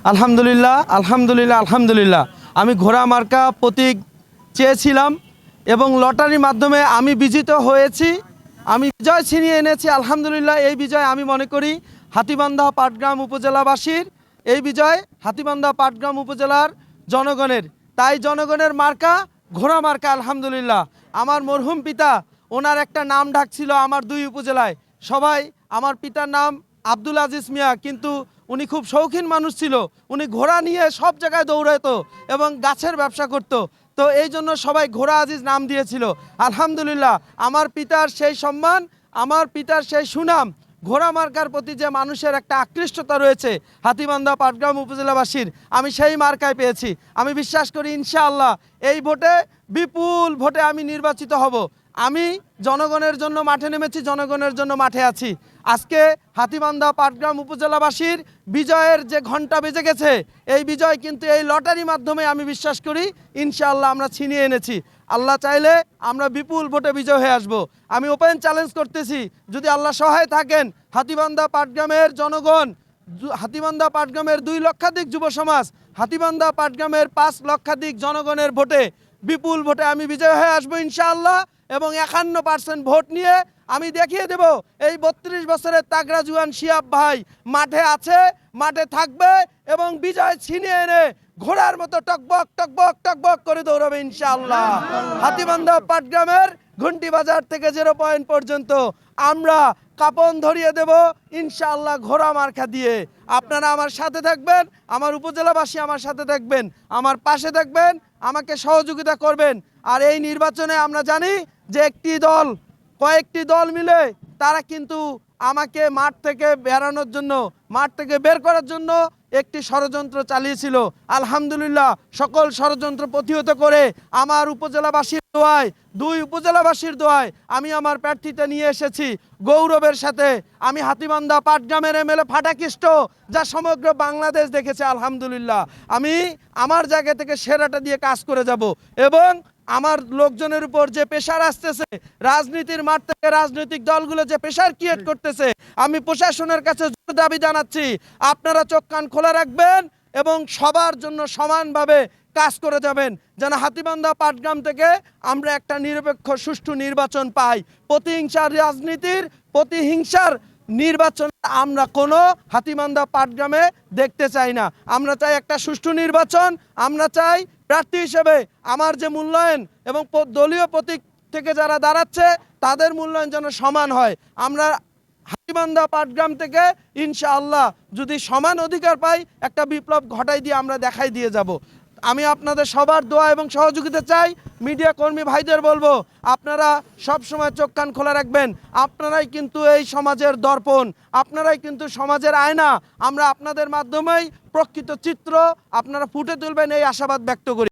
আলহামদুলিল্লাহ, আলহামদুলিল্লাহ, আলহামদুলিল্লাহ। আমি ঘোড়া মার্কা প্রতীক চেয়েছিলাম এবং লটারির মাধ্যমে আমি বিজিত হয়েছি। আমি বিজয় ছিনিয়ে এনেছি। আলহামদুলিল্লাহ, এই বিজয় আমি মনে করি হাতীবান্ধা পাটগ্রাম উপজেলাবাসীর, এই বিজয় হাতীবান্ধা পাটগ্রাম উপজেলার জনগণের। তাই জনগণের মার্কা ঘোড়া মার্কা। আলহামদুলিল্লাহ, আমার মরহুম পিতা, ওনার একটা নাম ডাক ছিল আমার দুই উপজেলায়। সবাই আমার পিতার নাম আব্দুল আজিজ মিয়া, কিন্তু উনি খুব শৌখিন মানুষ ছিল। উনি ঘোড়া নিয়ে সব জায়গায় দৌড়াতো এবং গাছের ব্যবসা করত। তো এই জন্য সবাই ঘোড়া আজিজ নাম দিয়েছিল। আলহামদুলিল্লাহ, আমার পিতার সেই সম্মান, আমার পিতার সেই সুনাম, ঘোড়া মার্কার প্রতি যে মানুষের একটা আকৃষ্টতা রয়েছে হাতীবান্ধা পাটগ্রাম উপজেলাবাসীর, আমি সেই মার্কায় পেয়েছি। আমি বিশ্বাস করি ইনশাআল্লাহ এই ভোটে, বিপুল ভোটে আমি নির্বাচিত হব। আমি জনগণের জন্য মাঠে নেমেছি, জনগণের জন্য মাঠে আছি। আজকে হাতীবান্ধা পাটগ্রাম উপজেলাবাসীর বিজয়ের যে ঘন্টা বেজে গেছে, এই বিজয় কিন্তু এই লটারির মাধ্যমে আমি বিশ্বাস করি ইনশাআল্লাহ আমরা ছিনিয়ে এনেছি। আল্লাহ চাইলে আমরা বিপুল ভোটে বিজয় হয়ে আসব। আমি ওপেন চ্যালেঞ্জ করতেছি, যদি আল্লাহ সহায় থাকেন, হাতীবান্ধা পাটগ্রামের জনগণ, হাতীবান্ধা পাটগ্রামের 2 লক্ষাধিক যুব সমাজ, হাতীবান্ধা পাটগ্রামের 5 লক্ষাধিক জনগণের ভোটে, বিপুল ভোটে আমি বিজয় হয়ে আসবো ইনশাআল্লাহ। এবং 51% ভোট নিয়ে আমি দেখিয়ে দেব এই 32 বছরের তাগড়া জুয়ান শিহাব ভাই মাঠে আছে, মাঠে থাকবে এবং বিজয় ছিনিয়ে এনে ঘোড়ার মতো টকবক টকবক টকবক করে দৌড়াবে ইনশাআল্লাহ। হাতীবান্ধা পাটগ্রামের ঘন্টি বাজার থেকে 0 পয়েন্ট পর্যন্ত আমরা কাপন ধরিয়ে দেব ইনশাআল্লাহ ঘোড়া মার্কা দিয়ে। আপনারা আমার সাথে থাকবেন, আমার উপজেলাবাসী আমার সাথে থাকবেন, আমার পাশে থাকবেন, আমাকে সহযোগিতা করবেন। আর এই নির্বাচনে আমরা জানি যে একটি দল, কয়েকটি দল মিলে তারা কিন্তু আমাকে মাঠ থেকে বেরানোর জন্য, মাঠ থেকে বের করার জন্য একটি ষড়যন্ত্র চালিয়েছিল। আলহামদুলিল্লাহ, সকল ষড়যন্ত্র প্রতিহত করে আমার উপজেলাবাসীর দোয়ায়, 2 উপজেলাবাসীর দোয়ায় আমি আমার প্রার্থীটা নিয়ে এসেছি গৌরবের সাথে। আমি হাতীবান্ধা পাটগ্রামের এমএলএ ফাটাকৃষ্ট, যা সমগ্র বাংলাদেশ দেখেছে। আলহামদুলিল্লাহ, আমি আমার জায়গা থেকে সেরাটা দিয়ে কাজ করে যাব। এবং আমার লোকজনের উপর যে প্রেশার আসতেছে, রাজনীতির মাঠ থেকে রাজনৈতিক দলগুলো যে প্রেশার ক্রিয়েট করতেছে, আমি প্রশাসনের কাছে জোর দাবি জানাচ্ছি, আপনারা চোখ কান খোলা রাখবেন এবং সবার জন্য সমানভাবে কাজ করে যাবেন, যেন হাতীবান্ধা পাটগ্রাম থেকে আমরা একটা নিরপেক্ষ সুষ্ঠু নির্বাচন পাই। প্রতিহিংসার রাজনীতির, প্রতিহিংসার নির্বাচন আমরা কোনো হাতীবান্ধা পাটগ্রামে দেখতে চাই না। আমরা চাই একটা সুষ্ঠু নির্বাচন। আমরা চাই প্রার্থী হিসেবে আমার যে মূল্যায়ন এবং দলীয় প্রতীক থেকে যারা দাঁড়াচ্ছে তাদের মূল্যায়ন যেন সমান হয়। আমরা হাতীবান্ধা পাটগ্রাম থেকে ইনশাআল্লাহ যদি সমান অধিকার পাই, একটা বিপ্লব ঘটাই দিয়ে আমরা দেখাই দিয়ে যাব। আমি আপনাদের সবার দোয়া এবং সহযোগিতা চাই। মিডিয়া কর্মী ভাইদের বলবো, আপনারা সব সময় চোখ কান খোলা রাখবেন। আপনারাই কিন্তু এই সমাজের দর্পণ, আপনারাই কিন্তু সমাজের আয়না। আমরা আপনাদের মাধ্যমেই প্রকৃত চিত্র আপনারা ফুটে তুলবেন, এই আশাবাদ ব্যক্ত করি।